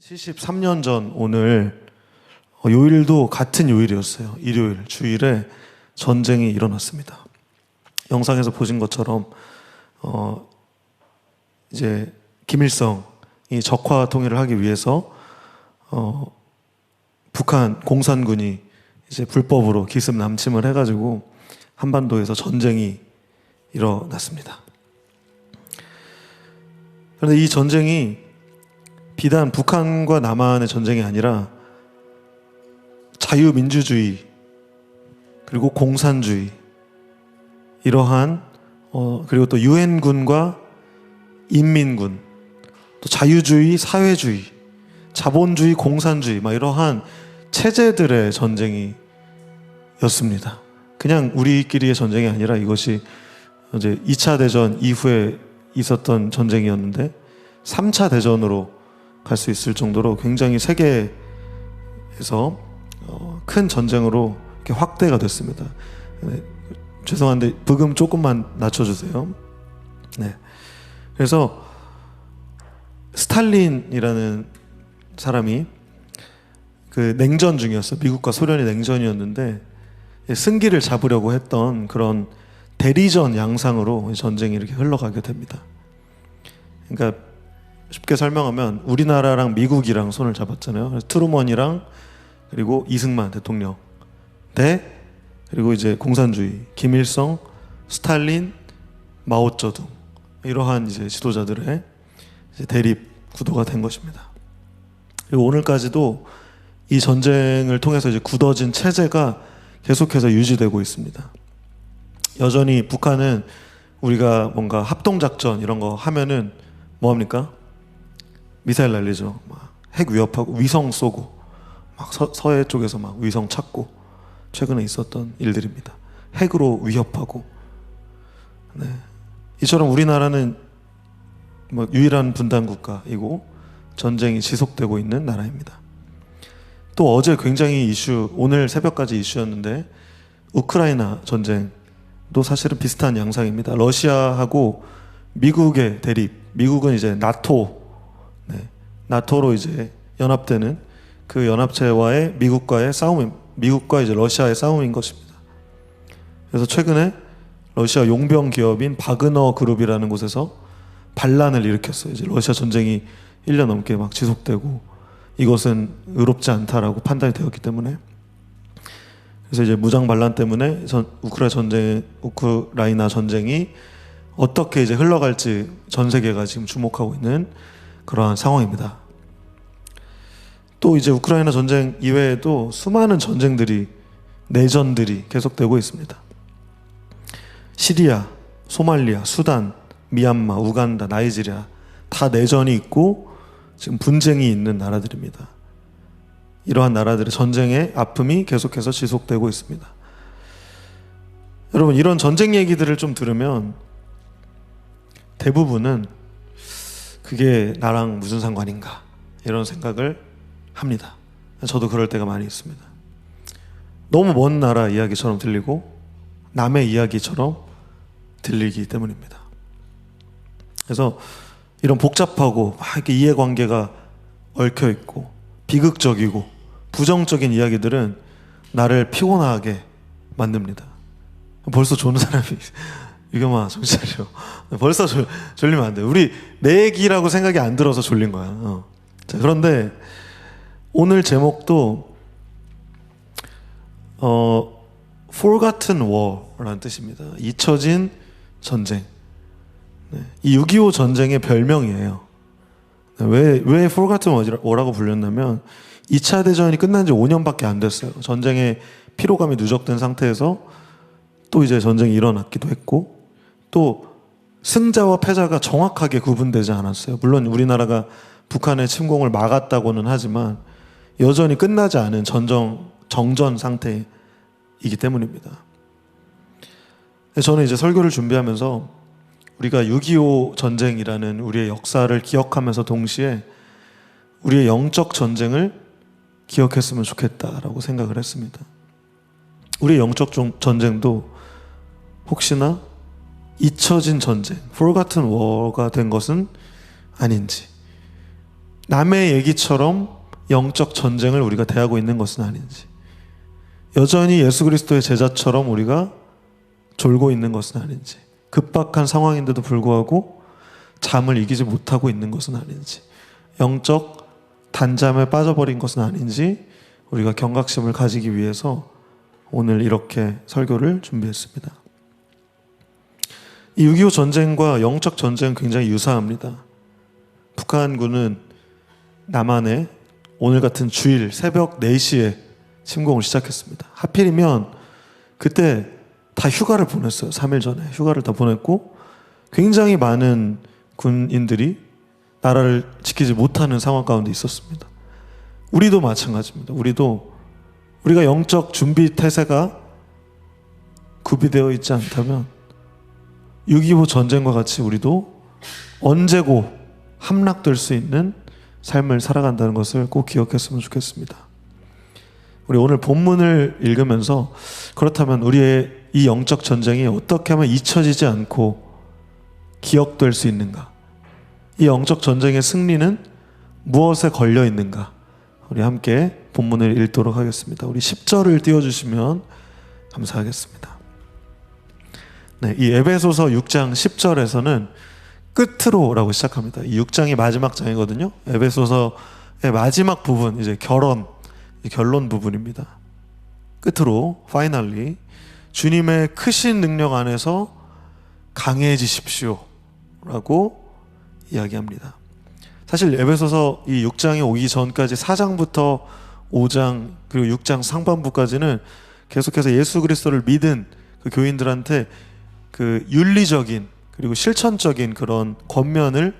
73년 전 오늘 요일도 같은 요일이었어요. 일요일 주일에 전쟁이 일어났습니다. 영상에서 보신 것처럼 이제 김일성이 적화 통일을 하기 위해서 북한 공산군이 이제 불법으로 기습 남침을 해가지고 한반도에서 전쟁이 일어났습니다. 그런데 이 전쟁이 비단 북한과 남한의 전쟁이 아니라 자유민주주의 그리고 공산주의 이러한 그리고 또 유엔군과 인민군 또 자유주의, 사회주의, 자본주의, 공산주의 막 이러한 체제들의 전쟁이었습니다. 그냥 우리끼리의 전쟁이 아니라 이것이 이제 2차 대전 이후에 있었던 전쟁이었는데 3차 대전으로 갈 수 있을 정도로 굉장히 세계에서 큰 전쟁으로 이렇게 확대가 됐습니다. 네, 죄송한데 브금 조금만 낮춰주세요. 네. 그래서 스탈린이라는 사람이 그 냉전 중이었어요. 미국과 소련이 냉전이었는데 승기를 잡으려고 했던 그런 대리전 양상으로 전쟁이 이렇게 흘러가게 됩니다. 그러니까 쉽게 설명하면 우리나라랑 미국이랑 손을 잡았잖아요. 그래서 트루먼이랑 그리고 이승만 대통령 그리고 이제 공산주의 김일성, 스탈린, 마오쩌둥 이러한 이제 지도자들의 이제 대립 구도가 된 것입니다. 그리고 오늘까지도 이 전쟁을 통해서 이제 굳어진 체제가 계속해서 유지되고 있습니다. 여전히 북한은 우리가 뭔가 합동작전 이런 거 하면은 뭐합니까? 미사일 날리죠. 막 핵 위협하고 위성 쏘고 막 서해 쪽에서 막 위성 찾고 최근에 있었던 일들입니다. 핵으로 위협하고. 네. 이처럼 우리나라는 뭐 유일한 분단 국가이고 전쟁이 지속되고 있는 나라입니다. 또 어제 굉장히 오늘 새벽까지 이슈였는데 우크라이나 전쟁도 사실은 비슷한 양상입니다. 러시아하고 미국의 대립, 미국은 이제 나토로 이제 연합되는 그 연합체와의 미국과의 싸움, 미국과 이제 러시아의 싸움인 것입니다. 그래서 최근에 러시아 용병 기업인 바그너 그룹이라는 곳에서 반란을 일으켰어요. 이제 러시아 전쟁이 1년 넘게 막 지속되고 이것은 의롭지 않다라고 판단이 되었기 때문에 그래서 이제 무장 반란 때문에 우크라이나 전쟁이 어떻게 이제 흘러갈지 전 세계가 지금 주목하고 있는 그러한 상황입니다. 또 이제 우크라이나 전쟁 이외에도 수많은 내전들이 계속되고 있습니다. 시리아, 소말리아, 수단, 미얀마, 우간다, 나이지리아 다 내전이 있고 지금 분쟁이 있는 나라들입니다. 이러한 나라들의 전쟁의 아픔이 계속해서 지속되고 있습니다. 여러분 이런 전쟁 얘기들을 좀 들으면 대부분은 그게 나랑 무슨 상관인가 이런 생각을 합니다. 저도 그럴 때가 많이 있습니다. 너무 먼 나라 이야기처럼 들리고 남의 이야기처럼 들리기 때문입니다. 그래서 이런 복잡하고 막 이렇게 이해관계가 얽혀있고 비극적이고 부정적인 이야기들은 나를 피곤하게 만듭니다. 벌써 조는 사람이 유겸아 정신 차려. 벌써 졸리면 안 돼. 우리 내 얘기라고 생각이 안 들어서 졸린 거야. 자, 그런데 오늘 제목도 Forgotten War라는 뜻입니다. 잊혀진 전쟁. 네, 이 6.25 전쟁의 별명이에요. 왜 Forgotten War라고 불렸냐면 2차 대전이 끝난 지 5년밖에 안 됐어요. 전쟁의 피로감이 누적된 상태에서 또 이제 전쟁이 일어났기도 했고 또 승자와 패자가 정확하게 구분되지 않았어요. 물론 우리나라가 북한의 침공을 막았다고는 하지만 여전히 끝나지 않은 정전 상태이기 때문입니다. 저는 이제 설교를 준비하면서 우리가 6.25 전쟁이라는 우리의 역사를 기억하면서 동시에 우리의 영적 전쟁을 기억했으면 좋겠다라고 생각을 했습니다. 우리의 영적 전쟁도 혹시나 잊혀진 전쟁, Forgotten War가 된 것은 아닌지 남의 얘기처럼 영적 전쟁을 우리가 대하고 있는 것은 아닌지, 여전히 예수 그리스도의 제자처럼 우리가 졸고 있는 것은 아닌지, 급박한 상황인데도 불구하고 잠을 이기지 못하고 있는 것은 아닌지, 영적 단잠에 빠져버린 것은 아닌지 우리가 경각심을 가지기 위해서 오늘 이렇게 설교를 준비했습니다. 이 6.25 전쟁과 영적 전쟁은 굉장히 유사합니다. 북한군은 남한에 오늘 같은 주일 새벽 4시에 침공을 시작했습니다. 하필이면 그때 다 휴가를 보냈어요. 3일 전에 휴가를 다 보냈고 굉장히 많은 군인들이 나라를 지키지 못하는 상황 가운데 있었습니다. 우리도 마찬가지입니다. 우리가 영적 준비 태세가 구비되어 있지 않다면 6.25 전쟁과 같이 우리도 언제고 함락될 수 있는 삶을 살아간다는 것을 꼭 기억했으면 좋겠습니다. 우리 오늘 본문을 읽으면서 그렇다면 우리의 이 영적 전쟁이 어떻게 하면 잊혀지지 않고 기억될 수 있는가? 이 영적 전쟁의 승리는 무엇에 걸려 있는가? 우리 함께 본문을 읽도록 하겠습니다. 우리 10절을 띄워주시면 감사하겠습니다. 네, 이 에베소서 6장 10절에서는 끝으로라고 시작합니다. 이 6장이 마지막 장이거든요. 에베소서의 마지막 부분, 이제 결론 부분입니다. 끝으로 finally 주님의 크신 능력 안에서 강해지십시오 라고 이야기합니다. 사실 에베소서 이 6장에 오기 전까지 4장부터 5장 그리고 6장 상반부까지는 계속해서 예수 그리스도를 믿은 그 교인들한테 그 윤리적인 그리고 실천적인 그런 권면을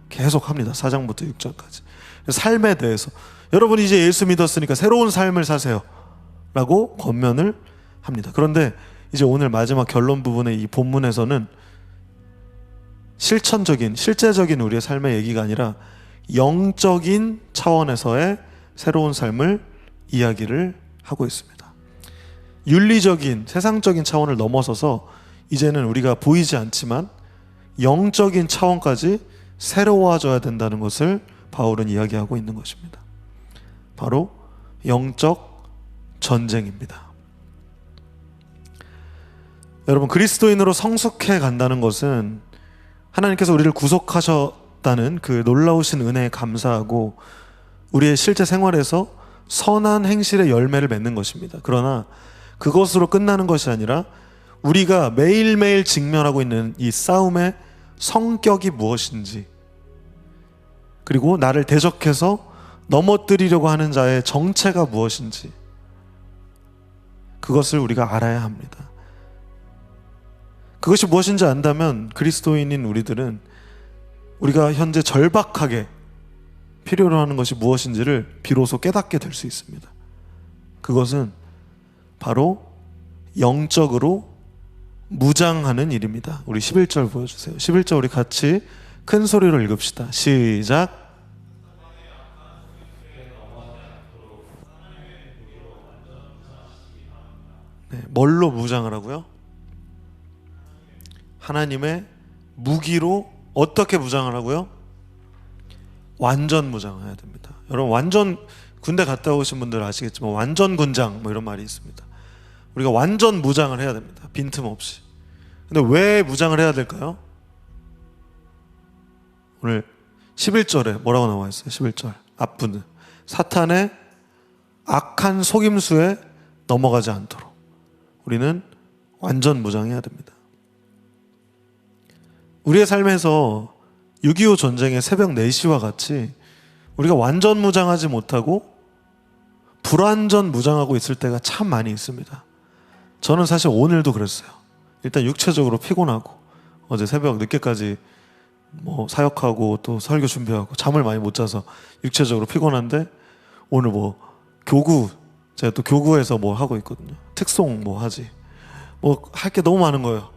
계속합니다. 4장부터 6장까지 삶에 대해서 여러분이 이제 예수 믿었으니까 새로운 삶을 사세요 라고 권면을 합니다. 그런데 이제 오늘 마지막 결론 부분의 이 본문에서는 실제적인 우리의 삶의 얘기가 아니라 영적인 차원에서의 새로운 삶을 이야기를 하고 있습니다. 윤리적인 세상적인 차원을 넘어서서 이제는 우리가 보이지 않지만 영적인 차원까지 새로워져야 된다는 것을 바울은 이야기하고 있는 것입니다. 바로 영적 전쟁입니다. 여러분, 그리스도인으로 성숙해 간다는 것은 하나님께서 우리를 구속하셨다는 그 놀라우신 은혜에 감사하고 우리의 실제 생활에서 선한 행실의 열매를 맺는 것입니다. 그러나 그것으로 끝나는 것이 아니라 우리가 매일매일 직면하고 있는 이 싸움의 성격이 무엇인지, 그리고 나를 대적해서 넘어뜨리려고 하는 자의 정체가 무엇인지, 그것을 우리가 알아야 합니다. 그것이 무엇인지 안다면 그리스도인인 우리들은 우리가 현재 절박하게 필요로 하는 것이 무엇인지를 비로소 깨닫게 될 수 있습니다. 그것은 바로 영적으로 무장하는 일입니다. 우리 11절 보여주세요. 11절 우리 같이 큰 소리로 읽읍시다. 시작. 네, 뭘로 무장을 하고요? 하나님의 무기로 어떻게 무장을 하고요? 완전 무장을 해야 됩니다. 여러분, 완전 군대 갔다 오신 분들 아시겠지만 완전 군장 뭐 이런 말이 있습니다. 우리가 완전 무장을 해야 됩니다. 빈틈없이. 근데 왜 무장을 해야 될까요? 오늘 11절에 뭐라고 나와 있어요? 11절 앞부분. 사탄의 악한 속임수에 넘어가지 않도록 우리는 완전 무장해야 됩니다. 우리의 삶에서 6.25 전쟁의 새벽 4시와 같이 우리가 완전 무장하지 못하고 불완전 무장하고 있을 때가 참 많이 있습니다. 저는 사실 오늘도 그랬어요. 일단 육체적으로 피곤하고 어제 새벽 늦게까지 뭐 사역하고 또 설교 준비하고 잠을 많이 못 자서 육체적으로 피곤한데 오늘 뭐 교구, 제가 또 교구에서 뭐 하고 있거든요. 특송 뭐 하지, 뭐 할 게 너무 많은 거예요.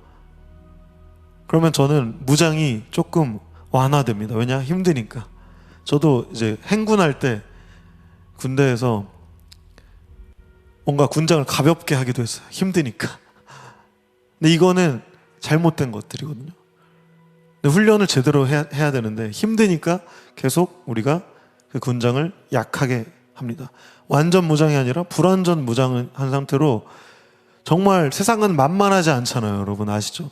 그러면 저는 무장이 조금 완화됩니다. 왜냐? 힘드니까. 저도 이제 행군할 때 군대에서 뭔가 군장을 가볍게 하기도 했어요. 힘드니까. 근데 이거는 잘못된 것들이거든요. 근데 훈련을 제대로 해야 되는데 힘드니까 계속 우리가 그 군장을 약하게 합니다. 완전 무장이 아니라 불완전 무장을 한 상태로, 정말 세상은 만만하지 않잖아요. 여러분 아시죠?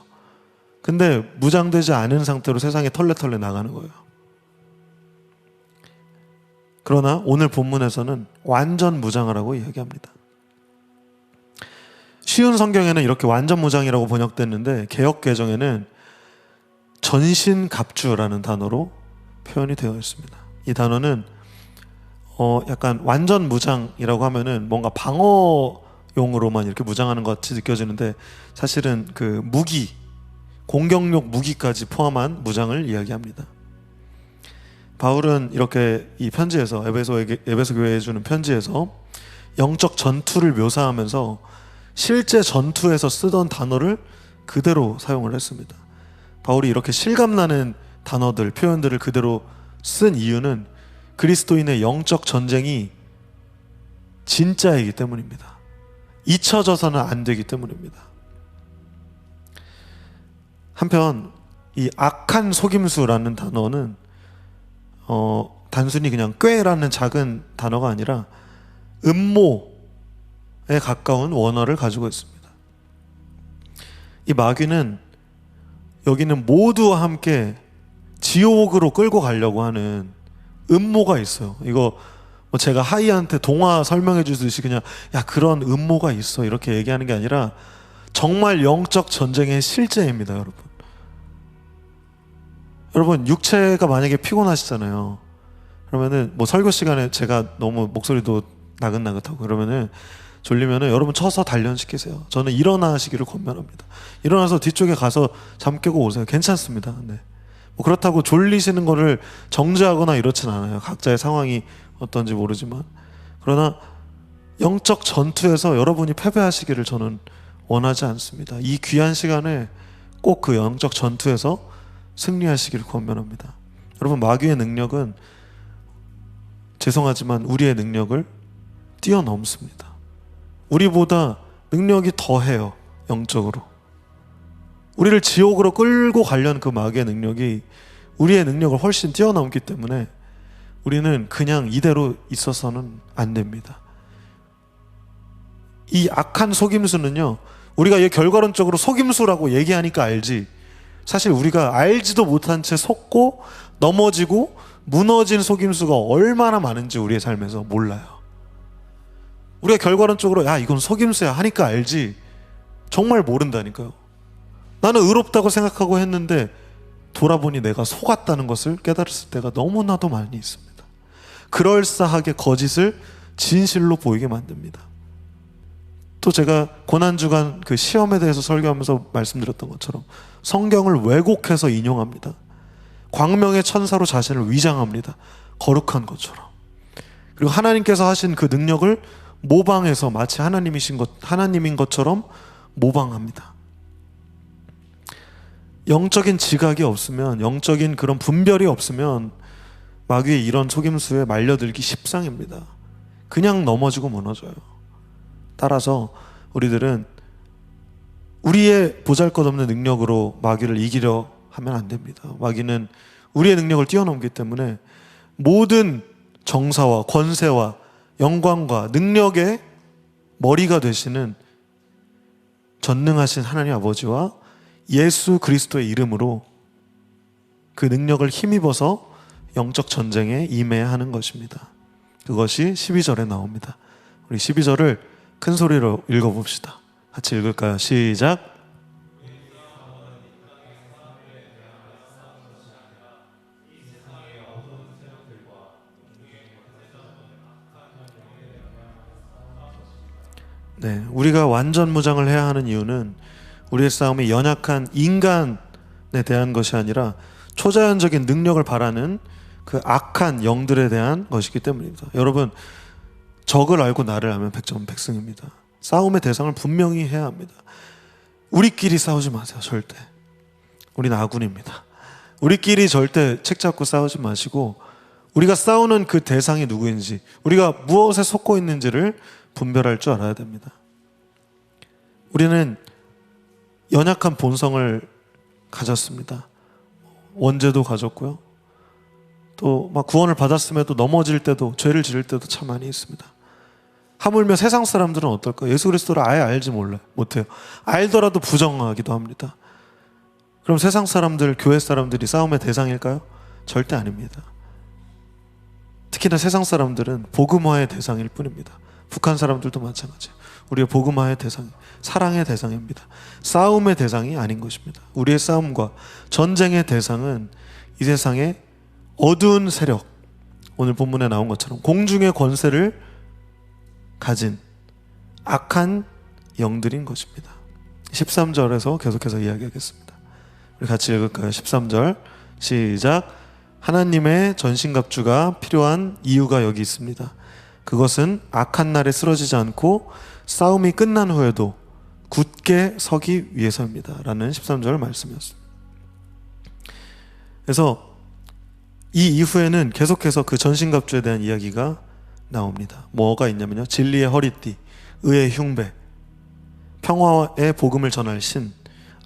근데 무장되지 않은 상태로 세상에 털레털레 나가는 거예요. 그러나 오늘 본문에서는 완전 무장하라고 이야기합니다. 쉬운 성경에는 이렇게 완전 무장이라고 번역됐는데, 개역 개정에는 전신갑주라는 단어로 표현이 되어 있습니다. 이 단어는 약간 완전 무장이라고 하면은 뭔가 방어용으로만 이렇게 무장하는 것 같이 느껴지는데, 사실은 그 무기, 공격력 무기까지 포함한 무장을 이야기합니다. 바울은 이렇게 이 편지에서, 에베소 교회에 주는 편지에서 영적 전투를 묘사하면서 실제 전투에서 쓰던 단어를 그대로 사용을 했습니다. 바울이 이렇게 실감나는 단어들, 표현들을 그대로 쓴 이유는 그리스도인의 영적 전쟁이 진짜이기 때문입니다. 잊혀져서는 안 되기 때문입니다. 한편 이 악한 속임수라는 단어는 단순히 그냥 꾀라는 작은 단어가 아니라 음모에 가까운 원어를 가지고 있습니다. 이 마귀는 여기는 모두와 함께 지옥으로 끌고 가려고 하는 음모가 있어요. 이거 뭐 제가 하이한테 동화 설명해 주듯이 그냥 야 그런 음모가 있어 이렇게 얘기하는 게 아니라 정말 영적 전쟁의 실제입니다. 여러분 육체가 만약에 피곤하시잖아요. 그러면은 뭐 설교 시간에 제가 너무 목소리도 나긋나긋하고 그러면은 졸리면은 여러분 쳐서 단련시키세요. 저는 일어나시기를 권면합니다. 일어나서 뒤쪽에 가서 잠 깨고 오세요. 괜찮습니다. 네. 뭐 그렇다고 졸리시는 거를 정죄하거나 이렇진 않아요. 각자의 상황이 어떤지 모르지만. 그러나 영적 전투에서 여러분이 패배하시기를 저는 원하지 않습니다. 이 귀한 시간에 꼭 그 영적 전투에서 승리하시기를 권면합니다. 여러분 마귀의 능력은 죄송하지만 우리의 능력을 뛰어넘습니다. 우리보다 능력이 더해요. 영적으로 우리를 지옥으로 끌고 가려는 그 마귀의 능력이 우리의 능력을 훨씬 뛰어넘기 때문에 우리는 그냥 이대로 있어서는 안 됩니다. 이 악한 속임수는요, 우리가 얘 결과론적으로 속임수라고 얘기하니까 알지, 사실 우리가 알지도 못한 채 속고 넘어지고 무너진 속임수가 얼마나 많은지 우리의 삶에서 몰라요. 우리가 결과론적으로 야 이건 속임수야 하니까 알지 정말 모른다니까요. 나는 의롭다고 생각하고 했는데 돌아보니 내가 속았다는 것을 깨달았을 때가 너무나도 많이 있습니다. 그럴싸하게 거짓을 진실로 보이게 만듭니다. 또 제가 고난주간 그 시험에 대해서 설교하면서 말씀드렸던 것처럼 성경을 왜곡해서 인용합니다. 광명의 천사로 자신을 위장합니다. 거룩한 것처럼. 그리고 하나님께서 하신 그 능력을 모방해서 마치 하나님인 것처럼 모방합니다. 영적인 지각이 없으면, 영적인 그런 분별이 없으면 마귀의 이런 속임수에 말려들기 십상입니다. 그냥 넘어지고 무너져요. 따라서 우리들은 우리의 보잘것없는 능력으로 마귀를 이기려 하면 안 됩니다. 마귀는 우리의 능력을 뛰어넘기 때문에 모든 정사와 권세와 영광과 능력의 머리가 되시는 전능하신 하나님 아버지와 예수 그리스도의 이름으로 그 능력을 힘입어서 영적 전쟁에 임해야 하는 것입니다. 그것이 12절에 나옵니다. 우리 12절을 큰 소리로 읽어봅시다. 같이 읽을까요? 시작. 네, 우리가 완전 무장을 해야 하는 이유는 우리의 싸움이 연약한 인간에 대한 것이 아니라 초자연적인 능력을 바라는 그 악한 영들에 대한 것이기 때문입니다. 여러분, 적을 알고 나를 알면 백전백승입니다. 싸움의 대상을 분명히 해야 합니다. 우리끼리 싸우지 마세요. 절대. 우린 아군입니다. 우리끼리 절대 책 잡고 싸우지 마시고 우리가 싸우는 그 대상이 누구인지, 우리가 무엇에 속고 있는지를 분별할 줄 알아야 됩니다. 우리는 연약한 본성을 가졌습니다. 원죄도 가졌고요. 또 막 구원을 받았음에도 넘어질 때도, 죄를 지을 때도 참 많이 있습니다. 하물며 세상 사람들은 어떨까? 예수 그리스도를 아예 알지 못해요. 알더라도 부정하기도 합니다. 그럼 세상 사람들, 교회 사람들이 싸움의 대상일까요? 절대 아닙니다. 특히나 세상 사람들은 복음화의 대상일 뿐입니다. 북한 사람들도 마찬가지예요. 우리의 복음화의 대상, 사랑의 대상입니다. 싸움의 대상이 아닌 것입니다. 우리의 싸움과 전쟁의 대상은 이 세상의 어두운 세력, 오늘 본문에 나온 것처럼 공중의 권세를 가진 악한 영들인 것입니다. 13절에서 계속해서 이야기하겠습니다. 우리 같이 읽을까요? 13절 시작. 하나님의 전신갑주가 필요한 이유가 여기 있습니다. 그것은 악한 날에 쓰러지지 않고 싸움이 끝난 후에도 굳게 서기 위해서입니다. 라는 13절 말씀이었습니다. 그래서 이 이후에는 계속해서 그 전신갑주에 대한 이야기가 나옵니다. 뭐가 있냐면요, 진리의 허리띠, 의의 흉배, 평화의 복음을 전할 신,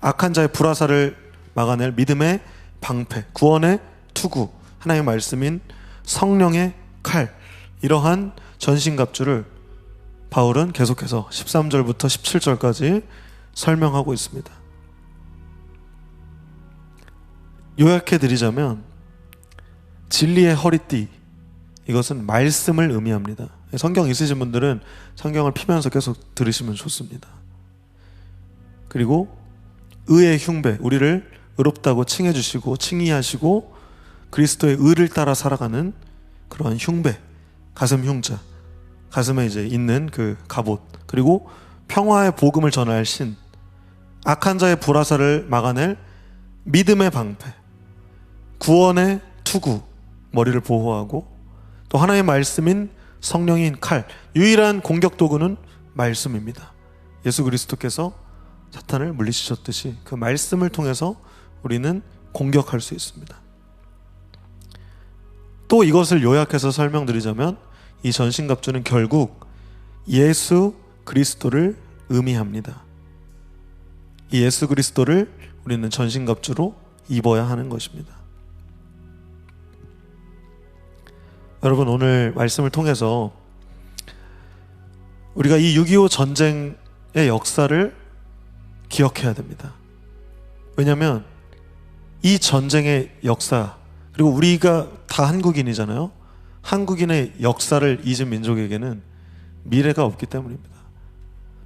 악한 자의 불화살을 막아낼 믿음의 방패, 구원의 투구, 하나님의 말씀인 성령의 칼, 이러한 전신갑주를 바울은 계속해서 13절부터 17절까지 설명하고 있습니다. 요약해드리자면 진리의 허리띠, 이것은 말씀을 의미합니다. 성경 있으신 분들은 성경을 피면서 계속 들으시면 좋습니다. 그리고 의의 흉배, 우리를 의롭다고 칭해주시고 칭의하시고 그리스도의 의를 따라 살아가는 그러한 흉배, 가슴 흉자, 가슴에 이제 있는 그 갑옷, 그리고 평화의 복음을 전할 신, 악한 자의 불화살을 막아낼 믿음의 방패, 구원의 투구, 머리를 보호하고, 또 하나님의 말씀인 성령인 칼, 유일한 공격 도구는 말씀입니다. 예수 그리스도께서 사탄을 물리치셨듯이 그 말씀을 통해서 우리는 공격할 수 있습니다. 또 이것을 요약해서 설명드리자면 이 전신갑주는 결국 예수 그리스도를 의미합니다. 이 예수 그리스도를 우리는 전신갑주로 입어야 하는 것입니다. 여러분, 오늘 말씀을 통해서 우리가 이 6.25 전쟁의 역사를 기억해야 됩니다. 왜냐하면 이 전쟁의 역사, 그리고 우리가 다 한국인이잖아요. 한국인의 역사를 잊은 민족에게는 미래가 없기 때문입니다.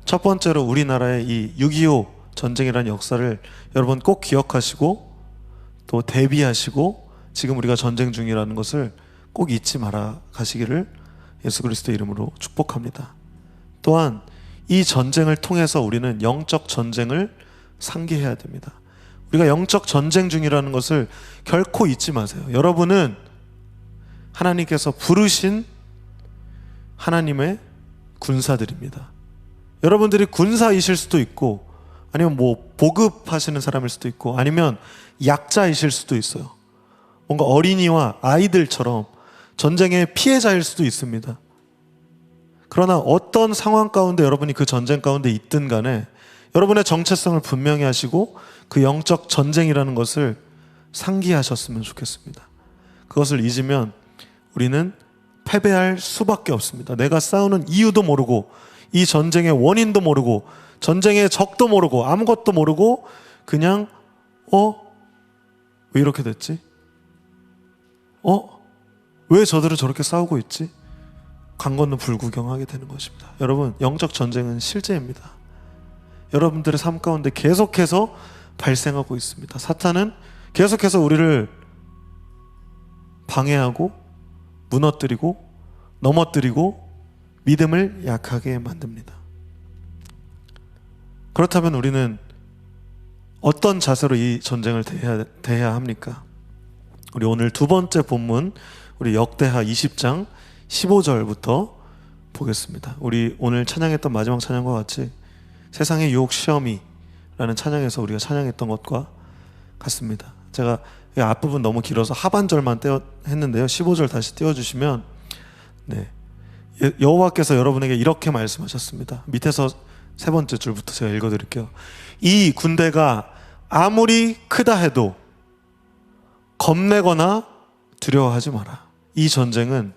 첫 번째로 우리나라의 이 6.25 전쟁이라는 역사를 여러분 꼭 기억하시고 또 대비하시고 지금 우리가 전쟁 중이라는 것을 꼭 잊지 말아 가시기를 예수 그리스도 이름으로 축복합니다. 또한 이 전쟁을 통해서 우리는 영적 전쟁을 상기해야 됩니다. 우리가 영적 전쟁 중이라는 것을 결코 잊지 마세요. 여러분은 하나님께서 부르신 하나님의 군사들입니다. 여러분들이 군사이실 수도 있고, 아니면 뭐 보급하시는 사람일 수도 있고, 아니면 약자이실 수도 있어요. 뭔가 어린이와 아이들처럼 전쟁의 피해자일 수도 있습니다. 그러나 어떤 상황 가운데 여러분이 그 전쟁 가운데 있든 간에 여러분의 정체성을 분명히 하시고 그 영적 전쟁이라는 것을 상기하셨으면 좋겠습니다. 그것을 잊으면 우리는 패배할 수밖에 없습니다. 내가 싸우는 이유도 모르고, 이 전쟁의 원인도 모르고, 전쟁의 적도 모르고, 아무것도 모르고 그냥 왜 이렇게 됐지? 왜 저들은 저렇게 싸우고 있지? 강 건너 불구경하게 되는 것입니다. 여러분, 영적 전쟁은 실제입니다. 여러분들의 삶 가운데 계속해서 발생하고 있습니다. 사탄은 계속해서 우리를 방해하고 무너뜨리고 넘어뜨리고 믿음을 약하게 만듭니다. 그렇다면 우리는 어떤 자세로 이 전쟁을 대해야 합니까? 우리 오늘 두 번째 본문, 우리 역대하 20장 15절부터 보겠습니다. 우리 오늘 찬양했던 마지막 찬양과 같이 세상의 유혹 시험이라는 찬양에서 우리가 찬양했던 것과 같습니다. 제가 이 앞부분 너무 길어서 하반절만 했는데요, 15절 다시 띄워주시면, 여호와께서 여러분에게 이렇게 말씀하셨습니다. 밑에서 세 번째 줄부터 제가 읽어드릴게요. 이 군대가 아무리 크다 해도 겁내거나 두려워하지 마라. 이 전쟁은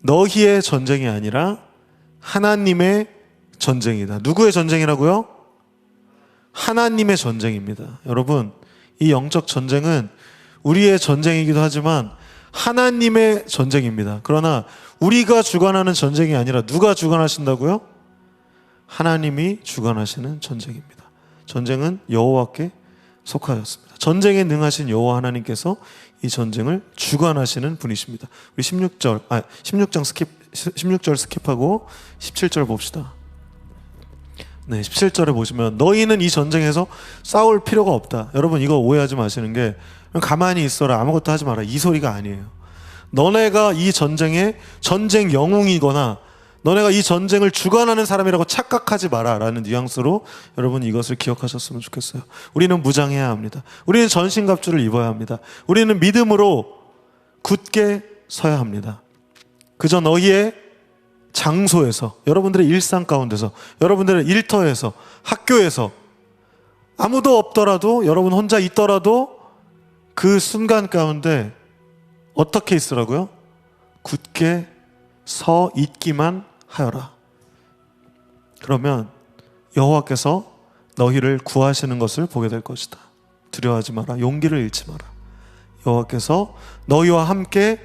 너희의 전쟁이 아니라 하나님의 전쟁이다. 누구의 전쟁이라고요? 하나님의 전쟁입니다. 여러분, 이 영적 전쟁은 우리의 전쟁이기도 하지만 하나님의 전쟁입니다. 그러나 우리가 주관하는 전쟁이 아니라 누가 주관하신다고요? 하나님이 주관하시는 전쟁입니다. 전쟁은 여호와께 속하였습니다. 전쟁에 능하신 여호와 하나님께서 이 전쟁을 주관하시는 분이십니다. 우리 16장 스킵하고 17절 봅시다. 네, 17절에 보시면 너희는 이 전쟁에서 싸울 필요가 없다. 여러분, 이거 오해하지 마시는 게 가만히 있어라, 아무것도 하지 마라, 이 소리가 아니에요. 너네가 이 전쟁의 전쟁 영웅이거나 너네가 이 전쟁을 주관하는 사람이라고 착각하지 마라 라는 뉘앙스로 여러분 이것을 기억하셨으면 좋겠어요. 우리는 무장해야 합니다. 우리는 전신갑주를 입어야 합니다. 우리는 믿음으로 굳게 서야 합니다. 그저 너희의 장소에서, 여러분들의 일상 가운데서, 여러분들의 일터에서, 학교에서 아무도 없더라도, 여러분 혼자 있더라도 그 순간 가운데 어떻게 있으라고요? 굳게 서 있기만 하여라. 그러면 여호와께서 너희를 구하시는 것을 보게 될 것이다. 두려워하지 마라. 용기를 잃지 마라. 여호와께서 너희와 함께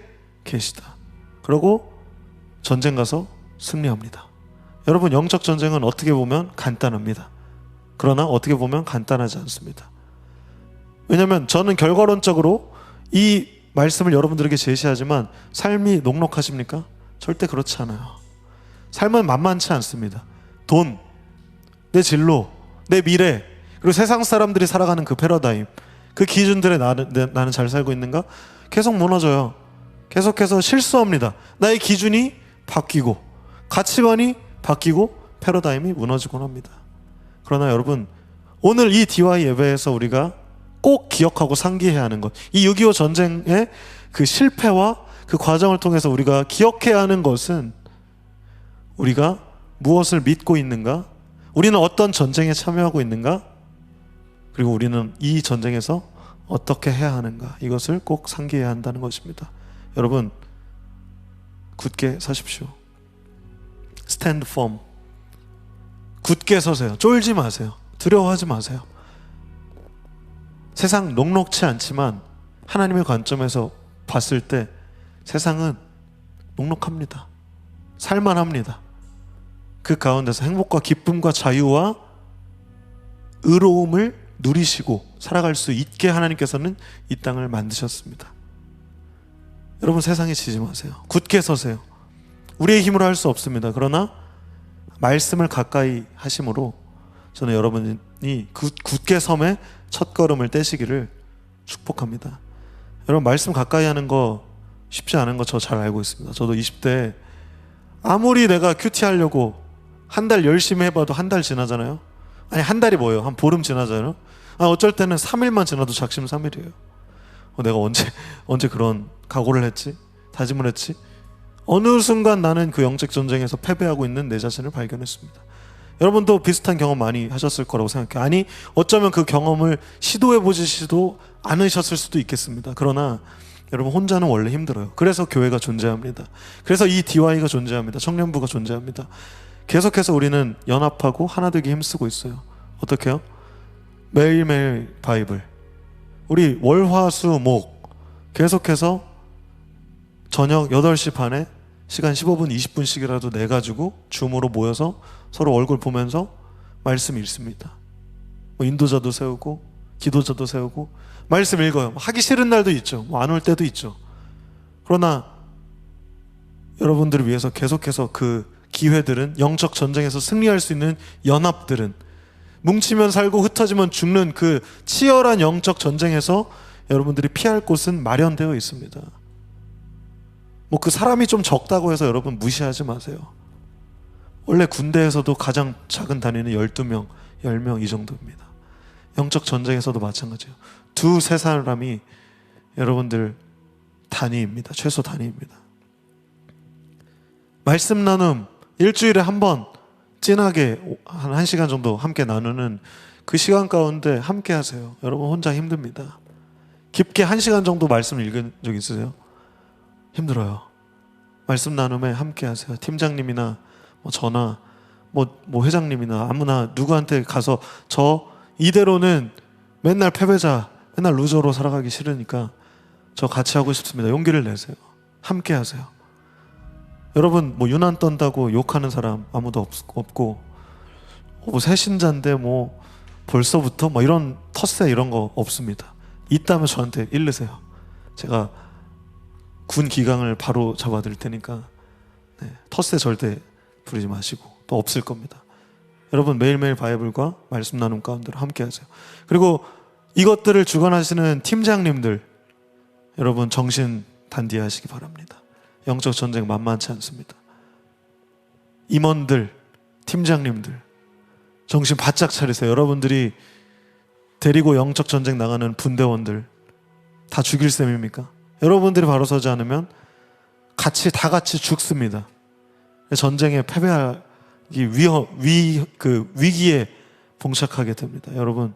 계시다. 그리고 전쟁 가서 승리합니다. 여러분, 영적 전쟁은 어떻게 보면 간단합니다. 그러나 어떻게 보면 간단하지 않습니다. 왜냐하면 저는 결과론적으로 이 말씀을 여러분들에게 제시하지만 삶이 녹록하십니까? 절대 그렇지 않아요. 삶은 만만치 않습니다. 돈, 내 진로, 내 미래, 그리고 세상 사람들이 살아가는 그 패러다임, 그 기준들에 나는 잘 살고 있는가? 계속 무너져요. 계속해서 실수합니다. 나의 기준이 바뀌고 가치관이 바뀌고 패러다임이 무너지곤 합니다. 그러나 여러분, 오늘 이 DY 예배에서 우리가 꼭 기억하고 상기해야 하는 것, 이 6.25 전쟁의 그 실패와 그 과정을 통해서 우리가 기억해야 하는 것은 우리가 무엇을 믿고 있는가? 우리는 어떤 전쟁에 참여하고 있는가? 그리고 우리는 이 전쟁에서 어떻게 해야 하는가? 이것을 꼭 상기해야 한다는 것입니다. 여러분, 굳게 서십시오. Stand firm. 굳게 서세요. 쫄지 마세요. 두려워하지 마세요. 세상 녹록치 않지만 하나님의 관점에서 봤을 때 세상은 녹록합니다. 살만합니다. 그 가운데서 행복과 기쁨과 자유와 의로움을 누리시고 살아갈 수 있게 하나님께서는 이 땅을 만드셨습니다. 여러분, 세상에 지지 마세요. 굳게 서세요. 우리의 힘으로 할 수 없습니다. 그러나 말씀을 가까이 하심으로 저는 여러분이 굳게 섬의 첫걸음을 떼시기를 축복합니다. 여러분, 말씀 가까이 하는 거 쉽지 않은 거 저 잘 알고 있습니다. 저도 20대 아무리 내가 큐티 하려고 한 달 열심히 해봐도 한 달 지나잖아요. 아니, 한 달이 뭐예요? 한 보름 지나잖아요. 어쩔 때는 3일만 지나도 작심삼일이에요. 내가 언제 그런 각오를 했지? 다짐을 했지? 어느 순간 나는 그 영적 전쟁에서 패배하고 있는 내 자신을 발견했습니다. 여러분도 비슷한 경험 많이 하셨을 거라고 생각해요. 아니, 어쩌면 그 경험을 시도해보지도 않으셨을 수도 있겠습니다. 그러나 여러분, 혼자는 원래 힘들어요. 그래서 교회가 존재합니다. 그래서 이 DY가 존재합니다. 청년부가 존재합니다. 계속해서 우리는 연합하고 하나 되기 힘쓰고 있어요. 어떻게 해요? 매일매일 바이블, 우리 월화수목 계속해서 저녁 8시 반에 시간 15분 20분씩이라도 내가지고 줌으로 모여서 서로 얼굴 보면서 말씀 읽습니다. 인도자도 세우고 기도자도 세우고 말씀 읽어요. 하기 싫은 날도 있죠. 안 올 때도 있죠. 그러나 여러분들을 위해서 계속해서 그 기회들은, 영적 전쟁에서 승리할 수 있는 연합들은, 뭉치면 살고 흩어지면 죽는 그 치열한 영적 전쟁에서 여러분들이 피할 곳은 마련되어 있습니다. 그 사람이 좀 적다고 해서 여러분 무시하지 마세요. 원래 군대에서도 가장 작은 단위는 12명, 10명 이 정도입니다. 영적 전쟁에서도 마찬가지예요. 2-3 사람이 여러분들 단위입니다. 최소 단위입니다. 말씀 나눔 일주일에 한 번 진하게 한 1시간 정도 함께 나누는 그 시간 가운데 함께 하세요. 여러분, 혼자 힘듭니다. 깊게 1시간 정도 말씀 읽은 적 있으세요? 힘들어요. 말씀 나눔에 함께 하세요. 팀장님이나 저나 회장님이나 아무나 누구한테 가서 저 이대로는 맨날 패배자, 맨날 루저로 살아가기 싫으니까 저 같이 하고 싶습니다. 용기를 내세요. 함께 하세요. 여러분 유난 떤다고 욕하는 사람 아무도 없고 새신자인데 벌써부터 이런 텃세 이런 거 없습니다. 있다면 저한테 일르세요. 제가 군 기강을 바로 잡아드릴 테니까 텃세 절대 부리지 마시고 또 없을 겁니다. 여러분 매일매일 바이블과 말씀 나눔 가운데로 함께 하세요. 그리고 이것들을 주관하시는 팀장님들 여러분 정신 단디하시기 바랍니다. 영적 전쟁 만만치 않습니다. 임원들, 팀장님들 정신 바짝 차리세요. 여러분들이 데리고 영적 전쟁 나가는 분대원들 다 죽일 셈입니까? 여러분들이 바로 서지 않으면 다 같이 죽습니다. 전쟁에 패배하기 위기에 봉착하게 됩니다. 여러분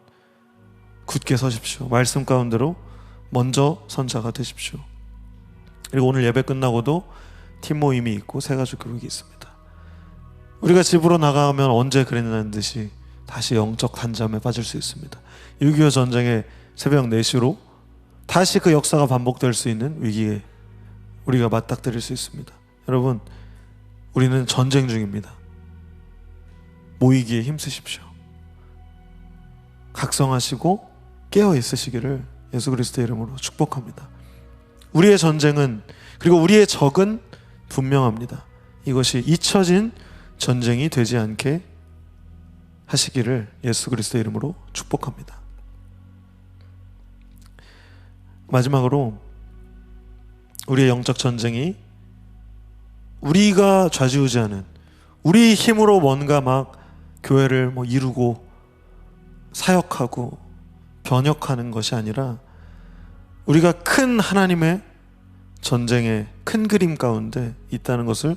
굳게 서십시오. 말씀 가운데로 먼저 선자가 되십시오. 그리고 오늘 예배 끝나고도 팀 모임이 있고 새가족 교육이 있습니다. 우리가 집으로 나가면 언제 그랬냐는 듯이 다시 영적 단잠에 빠질 수 있습니다. 6.25 전쟁의 새벽 4시로 다시 그 역사가 반복될 수 있는 위기에 우리가 맞닥뜨릴 수 있습니다. 여러분 우리는 전쟁 중입니다. 모이기에 힘쓰십시오. 각성하시고 깨어 있으시기를 예수 그리스도의 이름으로 축복합니다. 우리의 전쟁은 그리고 우리의 적은 분명합니다. 이것이 잊혀진 전쟁이 되지 않게 하시기를 예수 그리스도의 이름으로 축복합니다. 마지막으로 우리의 영적 전쟁이 우리가 좌지우지하는 우리 힘으로 뭔가 교회를 이루고 사역하고 변혁하는 것이 아니라 우리가 큰 하나님의 전쟁의 큰 그림 가운데 있다는 것을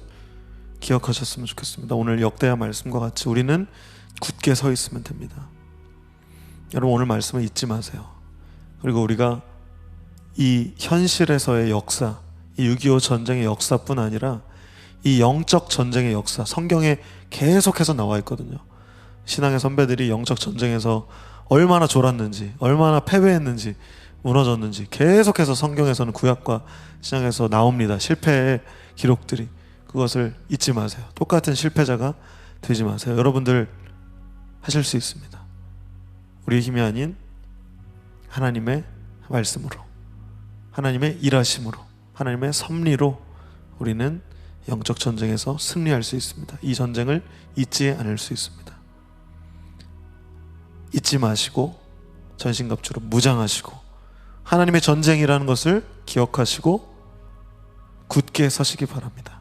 기억하셨으면 좋겠습니다. 오늘 역대하 말씀과 같이 우리는 굳게 서 있으면 됩니다. 여러분 오늘 말씀을 잊지 마세요. 그리고 우리가 이 현실에서의 역사, 이 6.25 전쟁의 역사뿐 아니라 이 영적 전쟁의 역사, 성경에 계속해서 나와 있거든요. 신앙의 선배들이 영적 전쟁에서 얼마나 졸았는지, 얼마나 패배했는지, 무너졌는지 계속해서 성경에서는 구약과 신약에서 나옵니다. 실패의 기록들이. 그것을 잊지 마세요. 똑같은 실패자가 되지 마세요. 여러분들 하실 수 있습니다. 우리의 힘이 아닌 하나님의 말씀으로, 하나님의 일하심으로, 하나님의 섭리로 우리는 영적 전쟁에서 승리할 수 있습니다. 이 전쟁을 잊지 않을 수 있습니다. 잊지 마시고 전신갑주로 무장하시고 하나님의 전쟁이라는 것을 기억하시고 굳게 서시기 바랍니다.